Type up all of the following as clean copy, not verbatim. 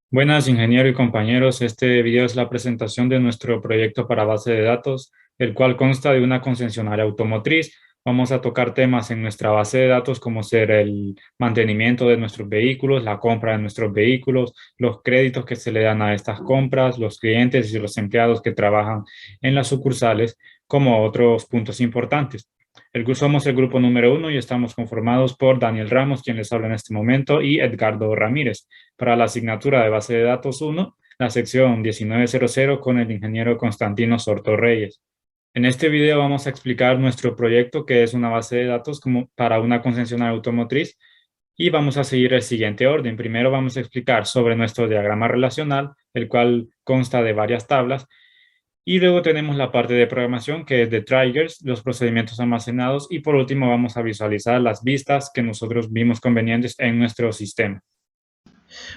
Buenas, ingeniero y compañeros. Este video es la presentación de nuestro proyecto para base de datos, el cual consta de una concesionaria automotriz. Vamos a tocar temas en nuestra base de datos como ser el mantenimiento de nuestros vehículos, la compra de nuestros vehículos, los créditos que se le dan a estas compras, los clientes y los empleados que trabajan en las sucursales, como otros puntos importantes. Somos el grupo número 1 y estamos conformados por Daniel Ramos, quien les habla en este momento, y Edgardo Ramírez. Para la asignatura de base de datos 1, la sección 1900 con el ingeniero Constantino Sorto Reyes. En este video vamos a explicar nuestro proyecto, que es una base de datos como para una concesionaria automotriz, y vamos a seguir el siguiente orden. Primero vamos a explicar sobre nuestro diagrama relacional, el cual consta de varias tablas, y luego tenemos la parte de programación, que es de triggers, los procedimientos almacenados, y por último vamos a visualizar las vistas que nosotros vimos convenientes en nuestro sistema.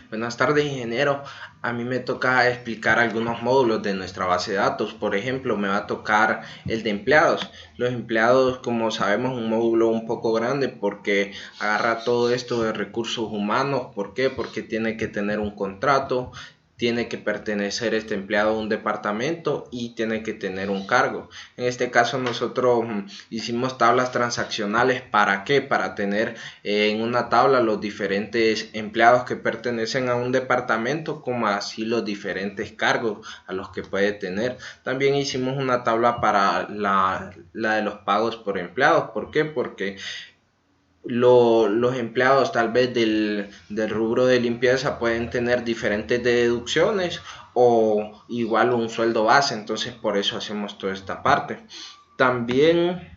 Buenas tardes, ingeniero. A mí me toca explicar algunos módulos de nuestra base de datos. Por ejemplo, me va a tocar el de empleados. Los empleados, como sabemos, un módulo un poco grande porque agarra todo esto de recursos humanos. ¿Por qué? Porque tiene que tener un contrato, tiene que pertenecer este empleado a un departamento y tiene que tener un cargo. En este caso nosotros hicimos tablas transaccionales. ¿Para qué? Para tener en una tabla los diferentes empleados que pertenecen a un departamento, como así los diferentes cargos a los que puede tener. También hicimos una tabla para la de los pagos por empleados. ¿Por qué? Porque los empleados tal vez del rubro de limpieza pueden tener diferentes deducciones o igual un sueldo base, entonces por eso hacemos toda esta parte. También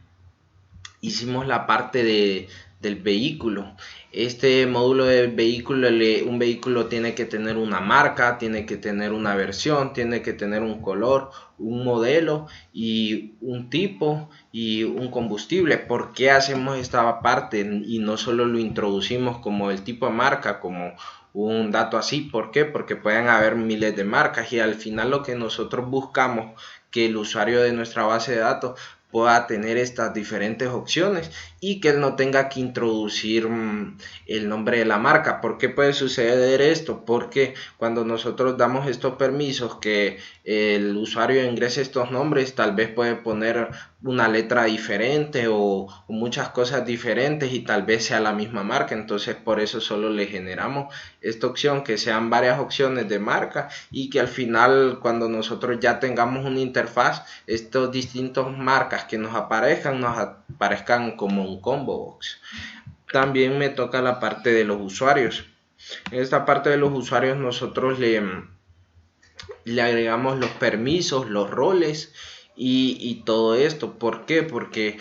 hicimos la parte del vehículo. Este módulo del vehículo, un vehículo tiene que tener una marca, tiene que tener una versión, tiene que tener un color, un modelo y un tipo y un combustible. ¿Por qué hacemos esta parte y no solo lo introducimos como el tipo de marca, como un dato así? ¿Por qué? Porque pueden haber miles de marcas y al final lo que nosotros buscamos que el usuario de nuestra base de datos pueda tener estas diferentes opciones y que él no tenga que introducir el nombre de la marca. ¿Por qué puede suceder esto? Porque cuando nosotros damos estos permisos que el usuario ingrese estos nombres, tal vez puede poner una letra diferente o muchas cosas diferentes y tal vez sea la misma marca. Entonces por eso solo le generamos esta opción, que sean varias opciones de marca y que al final cuando nosotros ya tengamos una interfaz, estos distintos marcas que nos aparezcan como un combo box. También me toca la parte de los usuarios. En esta parte de los usuarios nosotros le agregamos los permisos, los roles y todo esto. ¿Por qué? ¿Por qué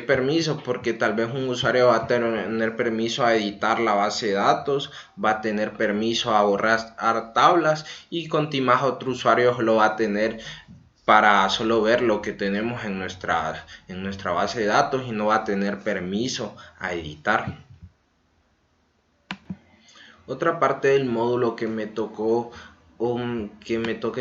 permisos? Porque tal vez un usuario va a tener permiso a editar la base de datos, va a tener permiso a borrar tablas y más otro usuario lo va a tener para solo ver lo que tenemos en nuestra base de datos y no va a tener permiso a editar. Otra parte del módulo que me toca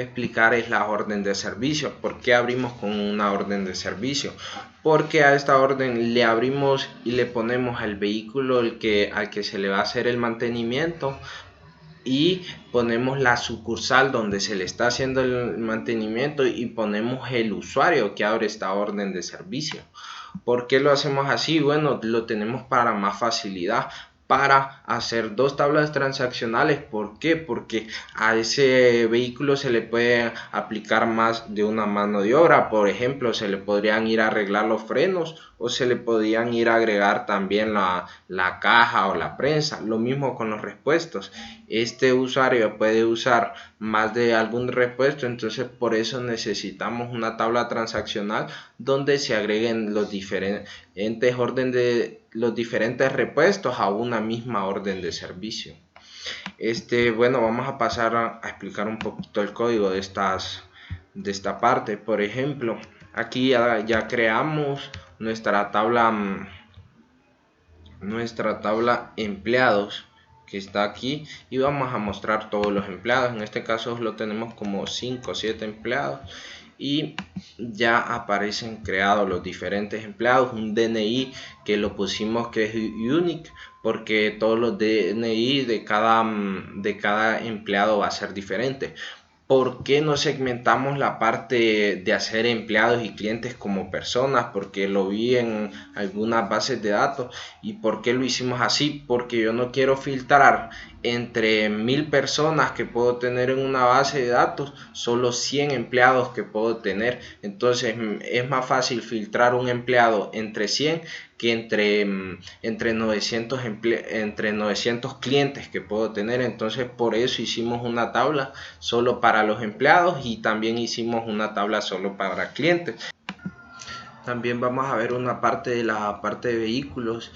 explicar es la orden de servicio. ¿Por qué abrimos con una orden de servicio? Porque a esta orden le abrimos y le ponemos al vehículo al que se le va a hacer el mantenimiento y ponemos la sucursal donde se le está haciendo el mantenimiento y ponemos el usuario que abre esta orden de servicio. ¿Por qué lo hacemos así? Bueno, lo tenemos para más facilidad, para hacer dos tablas transaccionales. ¿Por qué? Porque a ese vehículo se le puede aplicar más de una mano de obra. Por ejemplo, se le podrían ir a arreglar los frenos o se le podrían ir a agregar también la caja o la prensa. Lo mismo con los repuestos. Este usuario puede usar más de algún repuesto, entonces por eso necesitamos una tabla transaccional donde se agreguen los diferentes repuestos a una misma orden de servicio. Bueno, vamos a pasar a explicar un poquito el código de esta parte. Por ejemplo, aquí ya creamos nuestra tabla empleados que está aquí y vamos a mostrar todos los empleados. En este caso lo tenemos como 5 o 7 empleados y ya aparecen creados los diferentes empleados. Un DNI que lo pusimos que es unique, porque todos los DNI de cada empleado va a ser diferente. ¿Por qué no segmentamos la parte de hacer empleados y clientes como personas? Porque lo vi en algunas bases de datos. ¿Y por qué lo hicimos así? Porque yo no quiero filtrar entre 1000 personas que puedo tener en una base de datos, solo 100 empleados que puedo tener. Entonces es más fácil filtrar un empleado entre 100 que entre 900 clientes que puedo tener. Entonces por eso hicimos una tabla solo para los empleados y también hicimos una tabla solo para clientes. También vamos a ver una parte de la parte de vehículos.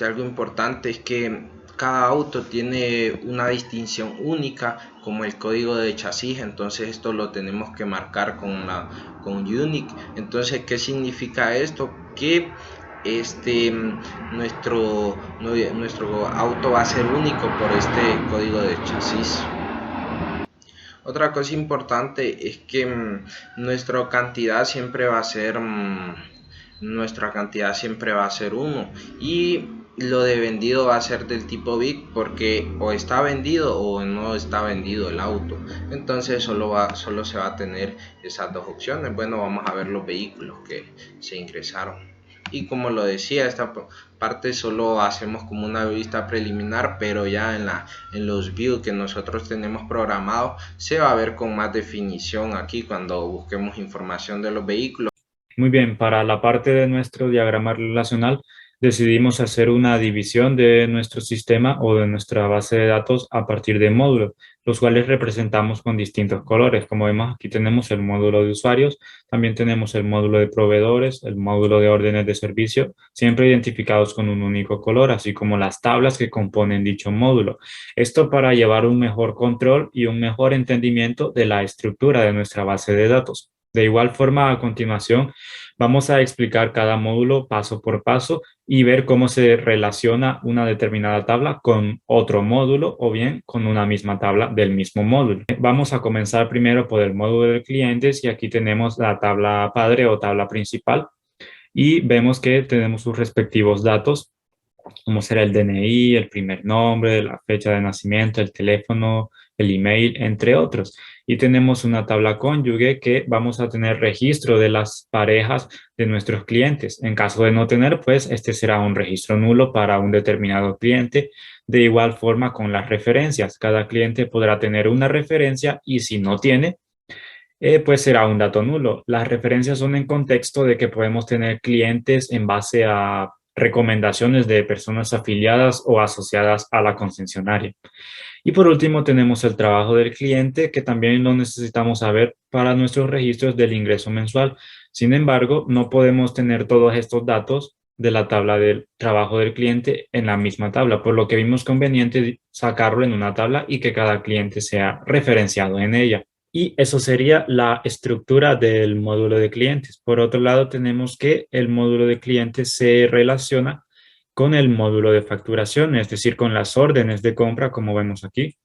Algo importante es que cada auto tiene una distinción única como el código de chasis, entonces esto lo tenemos que marcar con unique. Entonces, ¿qué significa esto? Que nuestro auto va a ser único por este código de chasis. Otra cosa importante es que nuestra cantidad siempre va a ser 1 y lo de vendido va a ser del tipo big, porque o está vendido o no está vendido el auto. Entonces solo se va a tener esas dos opciones. Bueno, vamos a ver los vehículos que se ingresaron. Y como lo decía, esta parte solo hacemos como una vista preliminar, pero ya en los views que nosotros tenemos programados se va a ver con más definición aquí cuando busquemos información de los vehículos. Muy bien, para la parte de nuestro diagrama relacional decidimos hacer una división de nuestro sistema o de nuestra base de datos a partir de módulos, los cuales representamos con distintos colores. Como vemos, aquí tenemos el módulo de usuarios, también tenemos el módulo de proveedores, el módulo de órdenes de servicio, siempre identificados con un único color, así como las tablas que componen dicho módulo. Esto para llevar un mejor control y un mejor entendimiento de la estructura de nuestra base de datos. De igual forma, a continuación, vamos a explicar cada módulo paso por paso y ver cómo se relaciona una determinada tabla con otro módulo o bien con una misma tabla del mismo módulo. Vamos a comenzar primero por el módulo de clientes y aquí tenemos la tabla padre o tabla principal y vemos que tenemos sus respectivos datos, como será el DNI, el primer nombre, la fecha de nacimiento, el teléfono, el email, entre otros. Y tenemos una tabla cónyuge que vamos a tener registro de las parejas de nuestros clientes. En caso de no tener, pues este será un registro nulo para un determinado cliente. De igual forma con las referencias. Cada cliente podrá tener una referencia y si no tiene, pues será un dato nulo. Las referencias son en contexto de que podemos tener clientes en base a recomendaciones de personas afiliadas o asociadas a la concesionaria. Y por último tenemos el trabajo del cliente, que también lo necesitamos saber para nuestros registros del ingreso mensual. Sin embargo, no podemos tener todos estos datos de la tabla del trabajo del cliente en la misma tabla, por lo que vimos conveniente sacarlo en una tabla y que cada cliente sea referenciado en ella. Y eso sería la estructura del módulo de clientes. Por otro lado, tenemos que el módulo de clientes se relaciona con el módulo de facturación, es decir, con las órdenes de compra, como vemos aquí,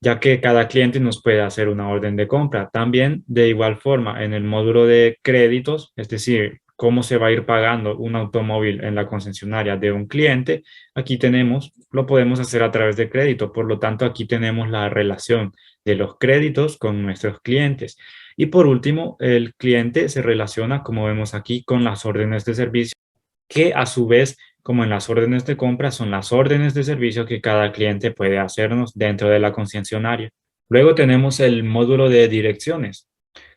ya que cada cliente nos puede hacer una orden de compra. También, de igual forma, en el módulo de créditos, es decir, cómo se va a ir pagando un automóvil en la concesionaria de un cliente, aquí tenemos, lo podemos hacer a través de crédito. Por lo tanto, aquí tenemos la relación de los créditos con nuestros clientes. Y por último, el cliente se relaciona, como vemos aquí, con las órdenes de servicio, que a su vez, como en las órdenes de compra, son las órdenes de servicio que cada cliente puede hacernos dentro de la concesionaria. Luego tenemos el módulo de direcciones,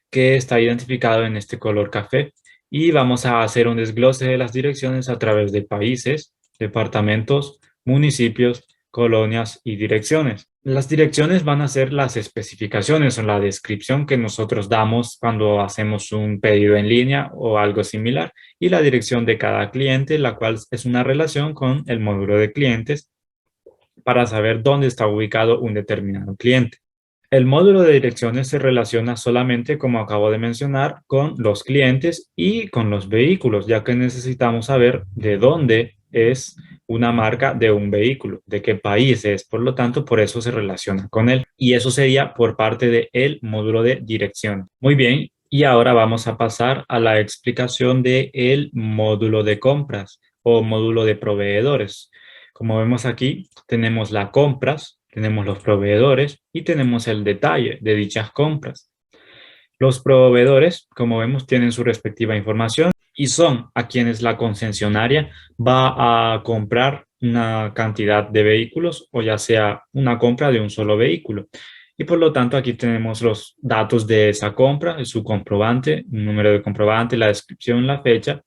que está identificado en este color café, y vamos a hacer un desglose de las direcciones a través de países, departamentos, municipios, colonias y direcciones. Las direcciones van a ser las especificaciones o la descripción que nosotros damos cuando hacemos un pedido en línea o algo similar, y la dirección de cada cliente, la cual es una relación con el módulo de clientes para saber dónde está ubicado un determinado cliente. El módulo de direcciones se relaciona solamente, como acabo de mencionar, con los clientes y con los vehículos, ya que necesitamos saber de dónde es una marca de un vehículo, de qué país es, por lo tanto, por eso se relaciona con él. Y eso sería por parte del módulo de dirección. Muy bien, Y ahora vamos a pasar a la explicación de el módulo de compras o módulo de proveedores. Como vemos aquí, tenemos las compras, tenemos los proveedores y tenemos el detalle de dichas compras. Los proveedores, como vemos, tienen su respectiva información y son a quienes la concesionaria va a comprar una cantidad de vehículos o ya sea una compra de un solo vehículo. Y por lo tanto aquí tenemos los datos de esa compra, su comprobante, un número de comprobante, la descripción, la fecha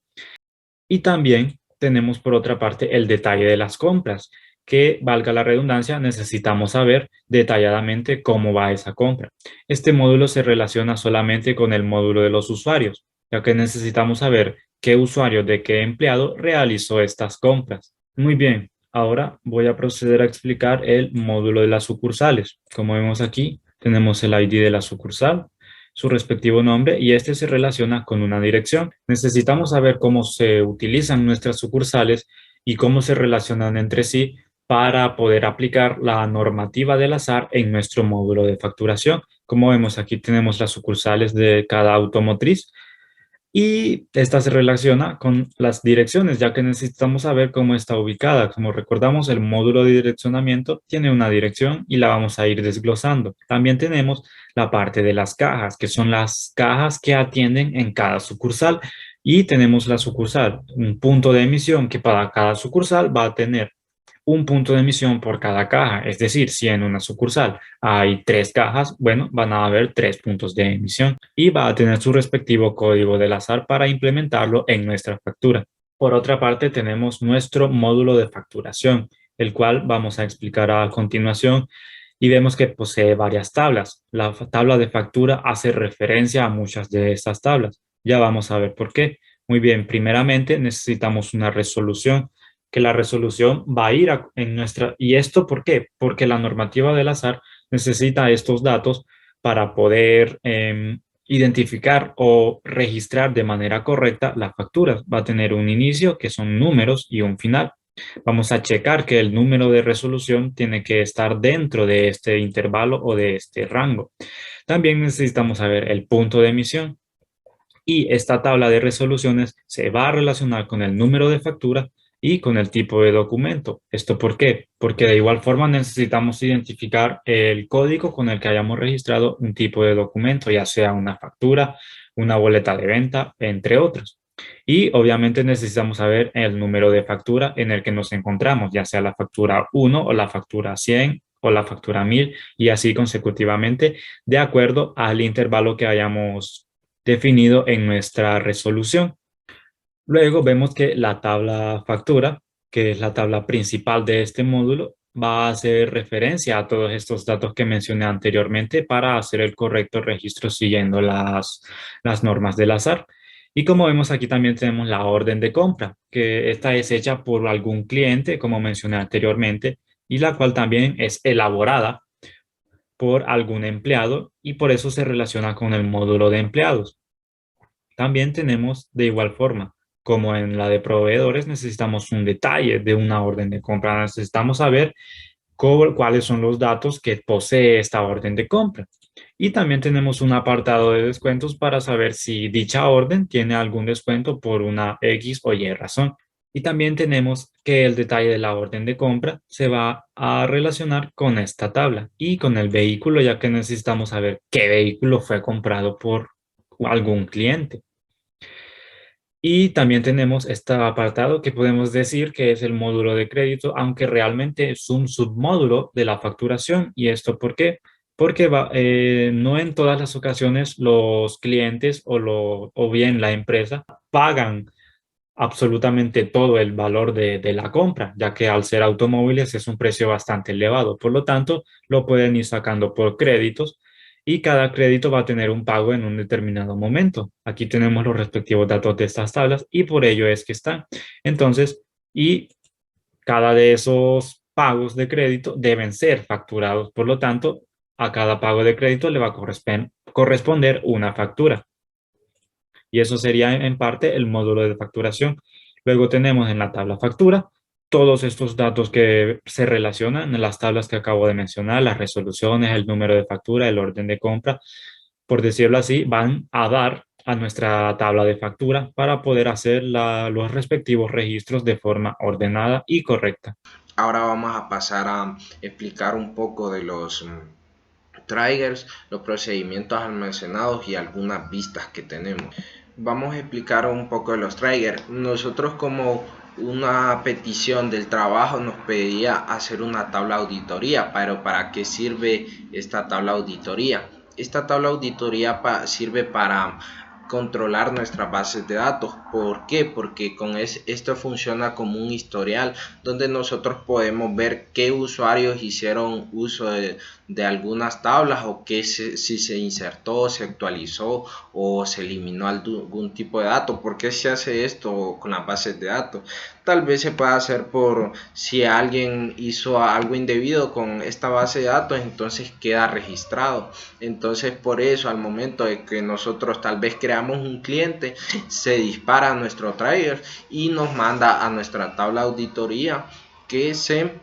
y también tenemos por otra parte el detalle de las compras, que valga la redundancia, necesitamos saber detalladamente cómo va esa compra. Este módulo se relaciona solamente con el módulo de los usuarios, ya que necesitamos saber qué usuario de qué empleado realizó estas compras. Muy bien, ahora voy a proceder a explicar el módulo de las sucursales. Como vemos aquí, tenemos el ID de la sucursal, su respectivo nombre y este se relaciona con una dirección. Necesitamos saber cómo se utilizan nuestras sucursales y cómo se relacionan entre sí para poder aplicar la normativa del azar en nuestro módulo de facturación. Como vemos, aquí tenemos las sucursales de cada automotriz y esta se relaciona con las direcciones, ya que necesitamos saber cómo está ubicada. Como recordamos, el módulo de direccionamiento tiene una dirección y la vamos a ir desglosando. También tenemos la parte de las cajas, que son las cajas que atienden en cada sucursal. Y tenemos la sucursal, un punto de emisión que para cada sucursal va a tener un punto de emisión por cada caja. Es decir, si en una sucursal hay 3 cajas, bueno, van a haber 3 puntos de emisión y va a tener su respectivo código del azar para implementarlo en nuestra factura. Por otra parte, tenemos nuestro módulo de facturación, el cual vamos a explicar a continuación y vemos que posee varias tablas. La tabla de factura hace referencia a muchas de estas tablas. Ya vamos a ver por qué. Muy bien, primeramente necesitamos una resolución que la resolución va a ir en nuestra... ¿Y esto por qué? Porque la normativa del azar necesita estos datos para poder identificar o registrar de manera correcta las facturas. Va a tener un inicio, que son números, y un final. Vamos a checar que el número de resolución tiene que estar dentro de este intervalo o de este rango. También necesitamos saber el punto de emisión y esta tabla de resoluciones se va a relacionar con el número de factura y con el tipo de documento. ¿Esto por qué? Porque de igual forma necesitamos identificar el código con el que hayamos registrado un tipo de documento, ya sea una factura, una boleta de venta, entre otros. Y obviamente necesitamos saber el número de factura en el que nos encontramos, ya sea la factura 1 o la factura 100 o la factura 1000 y así consecutivamente de acuerdo al intervalo que hayamos definido en nuestra resolución. Luego vemos que la tabla factura, que es la tabla principal de este módulo, va a hacer referencia a todos estos datos que mencioné anteriormente para hacer el correcto registro siguiendo las normas del azar. Y como vemos aquí también tenemos la orden de compra, que esta es hecha por algún cliente, como mencioné anteriormente, y la cual también es elaborada por algún empleado y por eso se relaciona con el módulo de empleados. También tenemos de igual forma, como en la de proveedores, necesitamos un detalle de una orden de compra. Necesitamos saber cuáles son los datos que posee esta orden de compra. Y también tenemos un apartado de descuentos para saber si dicha orden tiene algún descuento por una X o Y razón. Y también tenemos que el detalle de la orden de compra se va a relacionar con esta tabla y con el vehículo, ya que necesitamos saber qué vehículo fue comprado por algún cliente. Y también tenemos este apartado que podemos decir que es el módulo de crédito, aunque realmente es un submódulo de la facturación. ¿Y esto por qué? Porque no en todas las ocasiones los clientes o bien la empresa pagan absolutamente todo el valor de la compra, ya que al ser automóviles es un precio bastante elevado. Por lo tanto, lo pueden ir sacando por créditos y cada crédito va a tener un pago en un determinado momento. Aquí tenemos los respectivos datos de estas tablas y por ello es que están. Entonces, y cada de esos pagos de crédito deben ser facturados. Por lo tanto, a cada pago de crédito le va a corresponder una factura y eso sería en parte el módulo de facturación. Luego tenemos en la tabla factura todos estos datos que se relacionan en las tablas que acabo de mencionar, las resoluciones, el número de factura, el orden de compra, por decirlo así, van a dar a nuestra tabla de factura para poder hacer los respectivos registros de forma ordenada y correcta. Ahora vamos a pasar a explicar un poco de los triggers, los procedimientos almacenados y algunas vistas que tenemos. Vamos a explicar un poco de los triggers. Nosotros, como una petición del trabajo, nos pedía hacer una tabla auditoría, pero ¿para qué sirve esta tabla auditoría? Esta tabla auditoría sirve para controlar nuestras bases de datos. ¿Por qué? Porque esto funciona como un historial donde nosotros podemos ver qué usuarios hicieron uso de algunas tablas, o si se insertó, se actualizó o se eliminó algún tipo de dato. ¿Por qué se hace esto con las bases de datos? Tal vez se pueda hacer por si alguien hizo algo indebido con esta base de datos, entonces queda registrado. Entonces, por eso, al momento de que nosotros tal vez creamos un cliente, se dispara nuestro trigger y nos manda a nuestra tabla de auditoría que se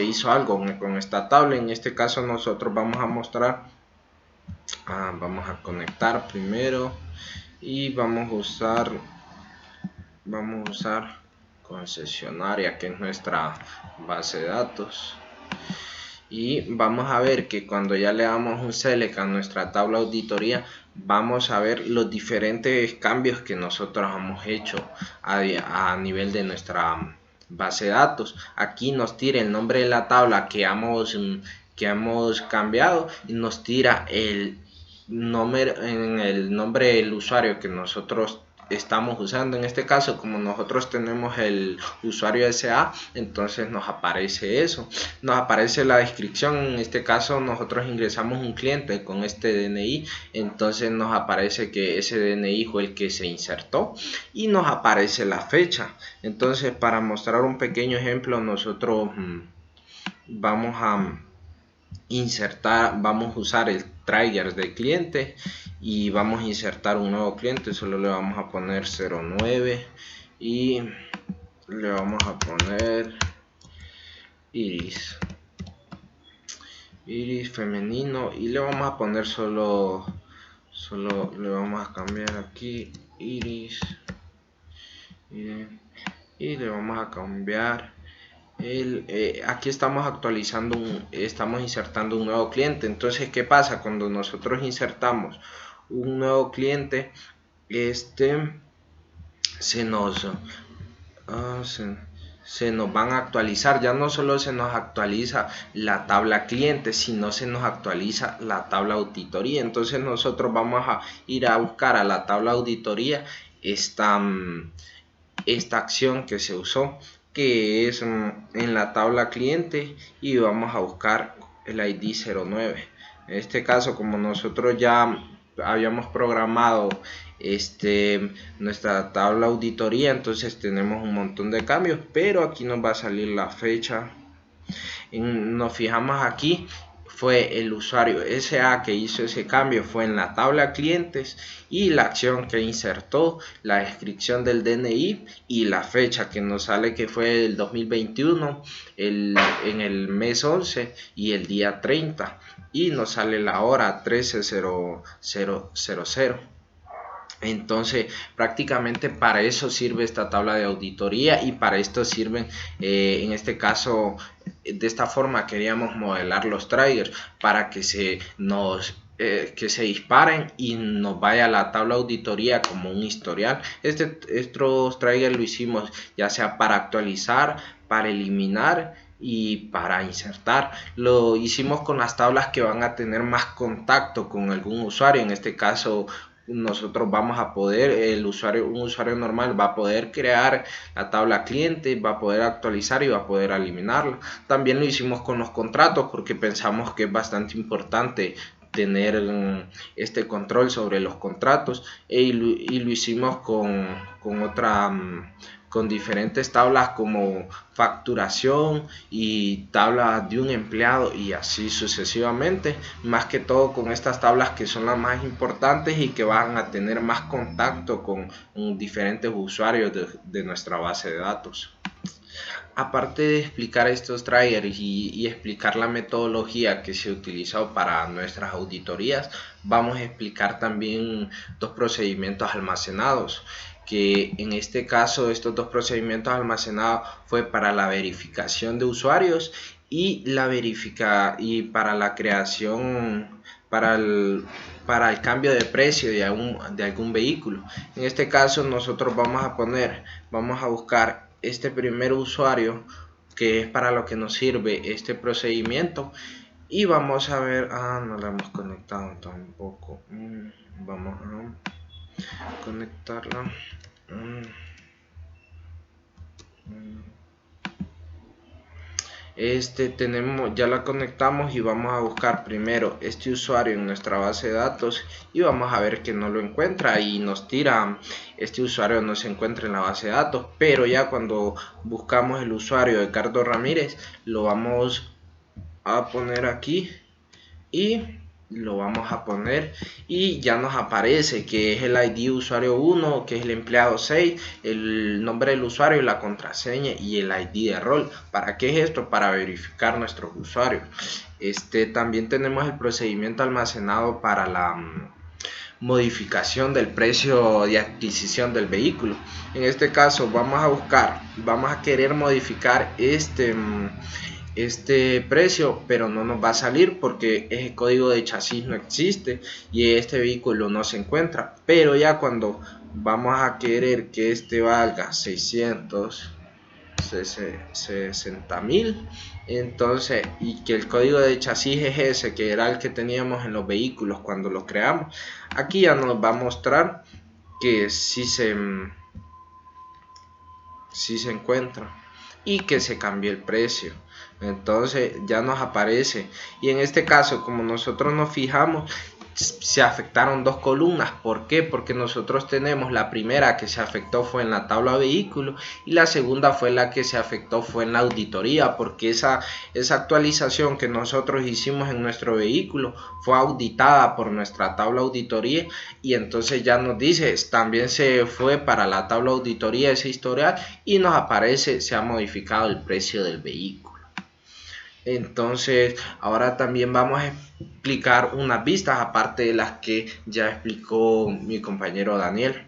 hizo algo con esta tabla. En este caso nosotros vamos a mostrar, vamos a conectar primero y vamos a usar concesionaria, que es nuestra base de datos, y vamos a ver que cuando ya le damos un select a nuestra tabla de auditoría, vamos a ver los diferentes cambios que nosotros hemos hecho a nivel de nuestra base de datos. Aquí nos tira el nombre de la tabla que hemos cambiado, y nos tira el nombre del usuario que nosotros estamos usando. En este caso, como nosotros tenemos el usuario SA, entonces nos aparece eso, nos aparece la descripción. En este caso nosotros ingresamos un cliente con este DNI, entonces nos aparece que ese DNI fue el que se insertó y nos aparece la fecha. Entonces, para mostrar un pequeño ejemplo, nosotros vamos a usar el trigger del cliente y vamos a insertar un nuevo cliente. Solo le vamos a poner 09 y le vamos a poner iris femenino, y le vamos a poner solo le vamos a cambiar aquí iris y le vamos a cambiar aquí estamos estamos insertando un nuevo cliente. Entonces, ¿qué pasa? Cuando nosotros insertamos un nuevo cliente, se nos van a actualizar. Ya no solo se nos actualiza la tabla cliente, sino se nos actualiza la tabla auditoría. Entonces nosotros vamos a ir a buscar a la tabla auditoría esta acción que se usó, que es en la tabla cliente, y vamos a buscar el ID 09. En este caso, como nosotros ya habíamos programado nuestra tabla auditoría, entonces tenemos un montón de cambios, pero aquí nos va a salir la fecha. Nos fijamos aquí, fue el usuario SA que hizo ese cambio, fue en la tabla clientes, y la acción que insertó, la descripción del DNI y la fecha que nos sale que fue el 2021, en el mes 11 y el día 30, y nos sale la hora 13:00. Entonces, prácticamente para eso sirve esta tabla de auditoría, y para esto sirven, en este caso, de esta forma queríamos modelar los triggers para que se disparen y nos vaya a la tabla auditoría como un historial. Estos triggers lo hicimos ya sea para actualizar, para eliminar y para insertar. Lo hicimos con las tablas que van a tener más contacto con algún usuario. En este caso, nosotros vamos a poder, un usuario normal va a poder crear la tabla cliente, va a poder actualizar y va a poder eliminarla. También lo hicimos con los contratos, porque pensamos que es bastante importante tener este control sobre los contratos, y lo hicimos con diferentes tablas como facturación y tablas de un empleado, y así sucesivamente. Más que todo con estas tablas que son las más importantes y que van a tener más contacto con diferentes usuarios de nuestra base de datos. aparte de explicar estos triggers y explicar la metodología que se utilizó para nuestras auditorías, vamos a explicar también dos procedimientos almacenados, que en este caso estos dos procedimientos almacenados fue para la verificación de usuarios y para la creación, para el cambio de precio de algún vehículo. En este caso nosotros vamos a buscar este primer usuario, que es para lo que nos sirve este procedimiento, y vamos a ver, no la hemos conectado tampoco. Vamos a conectarla. Ya la conectamos y vamos a buscar primero este usuario en nuestra base de datos y vamos a ver que no lo encuentra y nos tira: este usuario no se encuentra en la base de datos. Pero ya cuando buscamos el usuario de Carlos Ramírez, lo vamos a poner aquí y lo vamos a poner y ya nos aparece que es el ID usuario 1, que es el empleado 6, el nombre del usuario, la contraseña y el ID de rol. ¿Para qué es esto? Para verificar nuestros usuarios. También tenemos el procedimiento almacenado para la modificación del precio de adquisición del vehículo. En este caso vamos a querer modificar este precio, pero no nos va a salir porque ese código de chasis no existe y este vehículo no se encuentra. Pero ya cuando vamos a querer que este valga 660,000, entonces, y que el código de chasis es ese, que era el que teníamos en los vehículos cuando los creamos, aquí ya nos va a mostrar que sí se encuentra y que se cambió el precio. Entonces ya nos aparece, y en este caso, como nosotros nos fijamos, se afectaron dos columnas. ¿Por qué? Porque nosotros tenemos la primera que se afectó fue en la tabla vehículo y la segunda fue la que se afectó fue en la auditoría, porque esa actualización que nosotros hicimos en nuestro vehículo fue auditada por nuestra tabla auditoría, y entonces ya nos dice, también se fue para la tabla auditoría ese historial y nos aparece: se ha modificado el precio del vehículo. Entonces ahora también vamos a explicar unas vistas aparte de las que ya explicó mi compañero Daniel.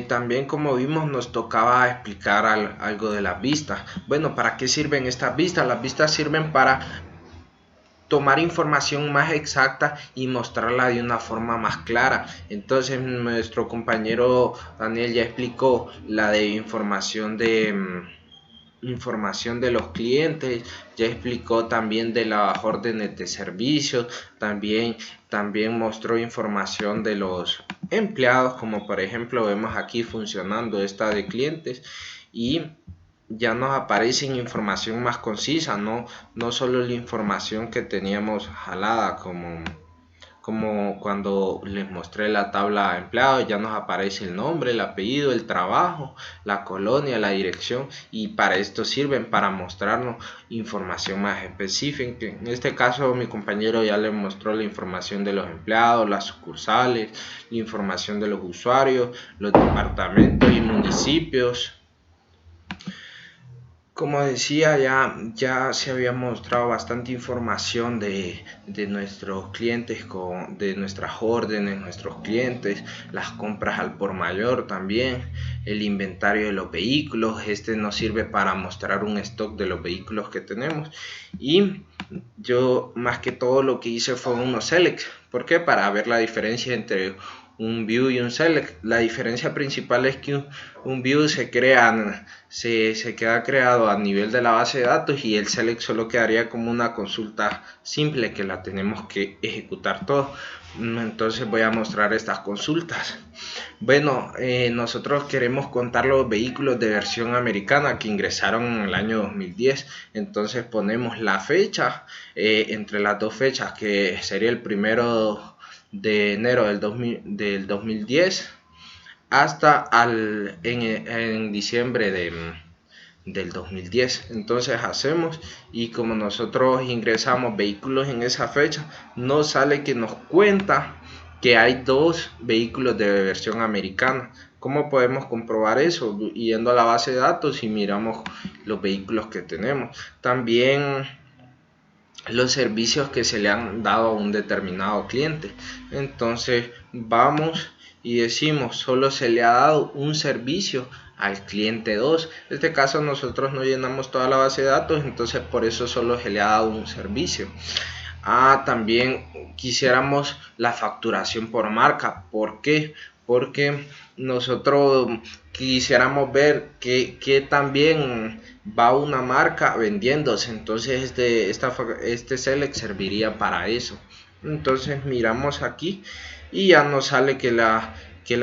También, como vimos, nos tocaba explicar algo de las vistas. Bueno, ¿para qué sirven estas vistas? Las vistas sirven para tomar información más exacta y mostrarla de una forma más clara. Entonces nuestro compañero Daniel ya explicó la de información de los clientes, ya explicó también de las órdenes de servicios, también mostró información de los empleados, como por ejemplo vemos aquí funcionando esta de clientes, y ya nos aparece información más concisa, no solo la información que teníamos jalada como cuando les mostré la tabla de empleados. Ya nos aparece el nombre, el apellido, el trabajo, la colonia, la dirección, y para esto sirven para mostrarnos información más específica. En este caso mi compañero ya le mostró la información de los empleados, las sucursales, la información de los usuarios, los departamentos y municipios. Como decía, ya se había mostrado bastante información de nuestros clientes, de nuestras órdenes, nuestros clientes, las compras al por mayor también, el inventario de los vehículos. Nos sirve para mostrar un stock de los vehículos que tenemos, y yo más que todo lo que hice fue unos select. ¿Por qué? Para ver la diferencia entre un view y un select. La diferencia principal es que un view se queda creado a nivel de la base de datos, y el select solo quedaría como una consulta simple que la tenemos que ejecutar todo. Entonces voy a mostrar estas consultas. Bueno, nosotros queremos contar los vehículos de versión americana que ingresaron en el año 2010. Entonces ponemos la fecha entre las dos fechas, que sería el 1 de enero del 2010 hasta en diciembre del 2010. Entonces hacemos, y como nosotros ingresamos vehículos en esa fecha, nos sale que nos cuenta que hay dos vehículos de versión americana. ¿Cómo podemos comprobar eso? Yendo a la base de datos y miramos los vehículos que tenemos. También los servicios que se le han dado a un determinado cliente. Entonces vamos y decimos, solo se le ha dado un servicio al cliente 2. En este caso nosotros no llenamos toda la base de datos, entonces por eso solo se le ha dado un servicio. También quisiéramos la facturación por marca. ¿Por qué? Porque nosotros quisiéramos ver que también va una marca vendiéndose. Entonces este select serviría para eso. Entonces miramos aquí y ya nos sale que la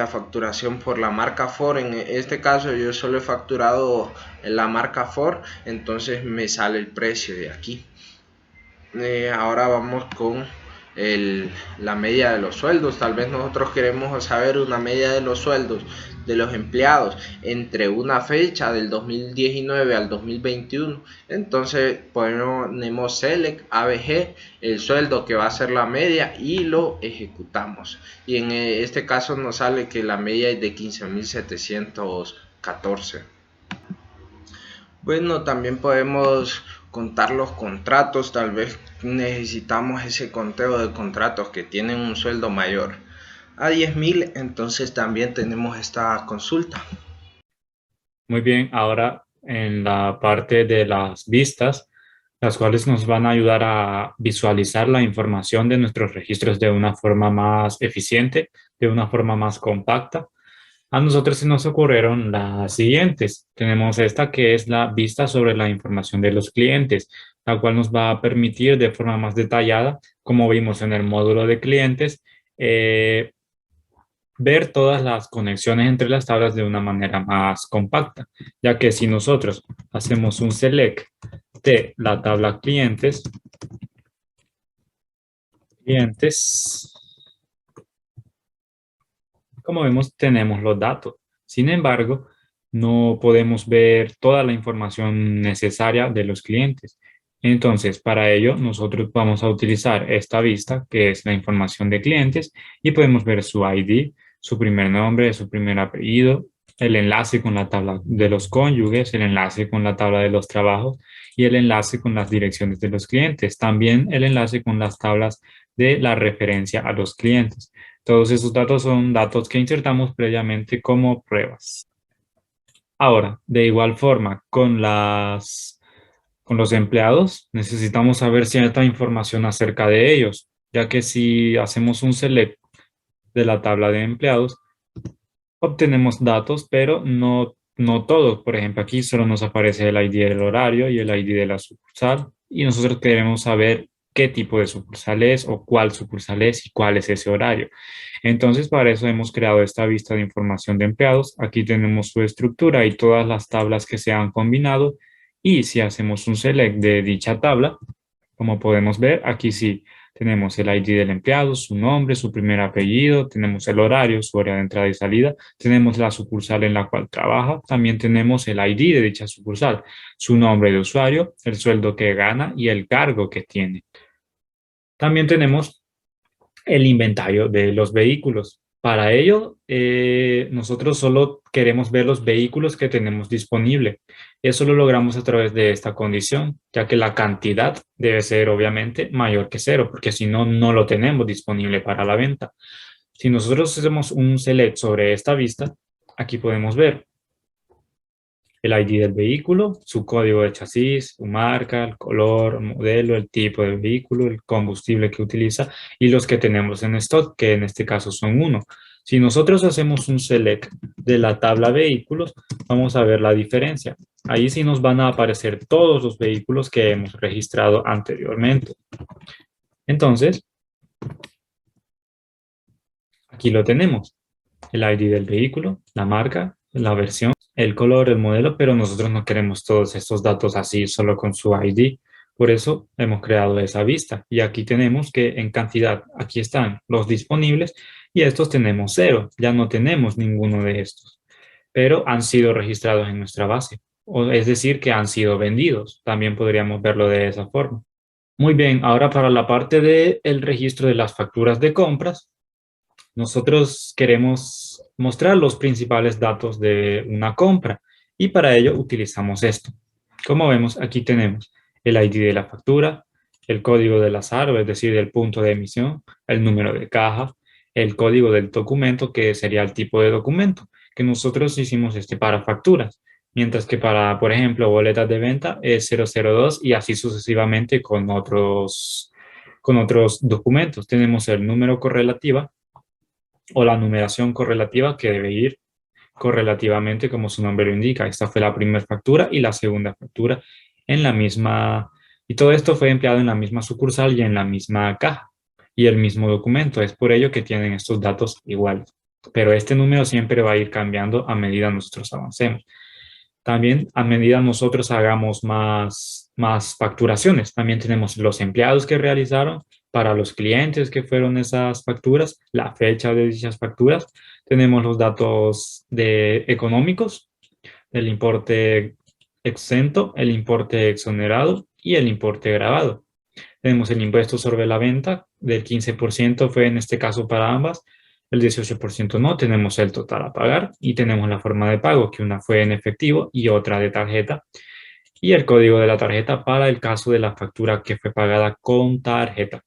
facturación por la marca Ford, en este caso yo solo he facturado la marca Ford, entonces me sale el precio de aquí. Ahora vamos con la media de los sueldos. Tal vez nosotros queremos saber una media de los sueldos de los empleados entre una fecha del 2019 al 2021. Entonces ponemos select ABG, el sueldo que va a ser la media, y lo ejecutamos. Y en este caso nos sale que la media es de 15.714. Bueno, también podemos contar los contratos. Tal vez necesitamos ese conteo de contratos que tienen un sueldo mayor a 10.000, entonces también tenemos esta consulta. Muy bien, ahora en la parte de las vistas, las cuales nos van a ayudar a visualizar la información de nuestros registros de una forma más eficiente, de una forma más compacta. A nosotros se nos ocurrieron las siguientes. Tenemos esta que es la vista sobre la información de los clientes, la cual nos va a permitir de forma más detallada, como vimos en el módulo de clientes, ver todas las conexiones entre las tablas de una manera más compacta, ya que si nosotros hacemos un select de la tabla clientes, como vemos, tenemos los datos. Sin embargo, no podemos ver toda la información necesaria de los clientes. Entonces, para ello, nosotros vamos a utilizar esta vista, que es la información de clientes, y podemos ver su ID, su primer nombre, su primer apellido, el enlace con la tabla de los cónyuges, el enlace con la tabla de los trabajos y el enlace con las direcciones de los clientes. También el enlace con las tablas de la referencia a los clientes. Todos esos datos son datos que insertamos previamente como pruebas. Ahora, de igual forma, con los empleados, necesitamos saber cierta información acerca de ellos, ya que si hacemos un select de la tabla de empleados, obtenemos datos, pero no todos. Por ejemplo, aquí solo nos aparece el ID del horario y el ID de la sucursal, y nosotros queremos saber qué tipo de sucursal es o cuál sucursal es y cuál es ese horario. Entonces, para eso hemos creado esta vista de información de empleados. Aquí tenemos su estructura y todas las tablas que se han combinado. Y si hacemos un select de dicha tabla, como podemos ver, aquí sí tenemos el ID del empleado, su nombre, su primer apellido, tenemos el horario, su hora de entrada y salida, tenemos la sucursal en la cual trabaja, también tenemos el ID de dicha sucursal, su nombre de usuario, el sueldo que gana y el cargo que tiene. También tenemos el inventario de los vehículos. Para ello, nosotros solo queremos ver los vehículos que tenemos disponible. Eso lo logramos a través de esta condición, ya que la cantidad debe ser obviamente mayor que cero, porque si no, no lo tenemos disponible para la venta. Si nosotros hacemos un select sobre esta vista, aquí podemos ver el ID del vehículo, su código de chasis, su marca, el color, el modelo, el tipo de vehículo, el combustible que utiliza y los que tenemos en stock, que en este caso son uno. Si nosotros hacemos un select de la tabla vehículos, vamos a ver la diferencia. Ahí sí nos van a aparecer todos los vehículos que hemos registrado anteriormente. Entonces, aquí lo tenemos. El ID del vehículo, la marca, la versión, el color, el modelo, pero nosotros no queremos todos estos datos así solo con su ID. Por eso hemos creado esa vista. Y aquí tenemos que en cantidad, aquí están los disponibles y estos tenemos 0. Ya no tenemos ninguno de estos, pero han sido registrados en nuestra base. Es decir, que han sido vendidos. También podríamos verlo de esa forma. Muy bien, ahora para la parte del registro de las facturas de compras, Nosotros queremos mostrar los principales datos de una compra y para ello utilizamos esto. Como vemos, aquí tenemos el ID de la factura, el código del azar, es decir, del punto de emisión, el número de caja, el código del documento, que sería el tipo de documento, que nosotros hicimos este para facturas, mientras que para, por ejemplo, boletas de venta es 002 y así sucesivamente con otros documentos. Tenemos el número correlativa o la numeración correlativa que debe ir correlativamente como su nombre lo indica. Esta fue la primera factura y la segunda factura en la misma, y todo esto fue empleado en la misma sucursal y en la misma caja y el mismo documento. Es por ello que tienen estos datos iguales. Pero este número siempre va a ir cambiando a medida nosotros avancemos. También a medida nosotros hagamos más facturaciones, también tenemos los empleados que realizaron para los clientes que fueron esas facturas, la fecha de dichas facturas. Tenemos los datos económicos, el importe exento, el importe exonerado y el importe grabado. Tenemos el impuesto sobre la venta del 15%, fue en este caso para ambas, el 18% no. Tenemos el total a pagar y tenemos la forma de pago, que una fue en efectivo y otra de tarjeta, y el código de la tarjeta para el caso de la factura que fue pagada con tarjeta.